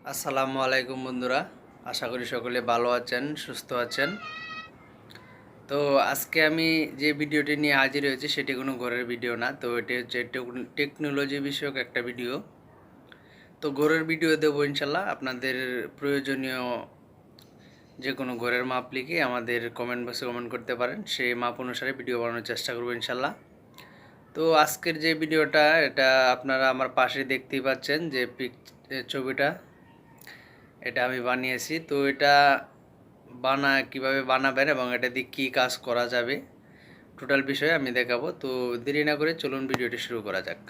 আসসালামু আলাইকুম বন্ধুরা, আশা করি সকলে ভালো আছেন, সুস্থ আছেন। তো আজকে আমি যে ভিডিওটি নিয়ে হাজির হয়েছি সেটি কোনো ঘরের ভিডিও না, তো এটি হচ্ছে টেকনোলজি বিষয়ক একটা ভিডিও। তো ঘরের ভিডিও দেবো ইনশাল্লাহ। আপনাদের প্রয়োজনীয় যে কোনো ঘরের মাপ লিখে আমাদের কমেন্ট বক্সে কমেন্ট করতে পারেন, সেই মাপ অনুসারে ভিডিও বানানোর চেষ্টা করবো ইনশাল্লাহ। তো আজকের যে ভিডিওটা, এটা আপনারা আমার পাশে দেখতেই পাচ্ছেন যে ছবিটা, এটা আমি বানিয়েছি। তো এটা কিভাবে বানাবেন এবং এটা দিয়ে কী কাজ করা যাবে টোটাল বিষয়ে আমি দেখাবো। তো দেরি না করে চলুন ভিডিওটি শুরু করা যাক।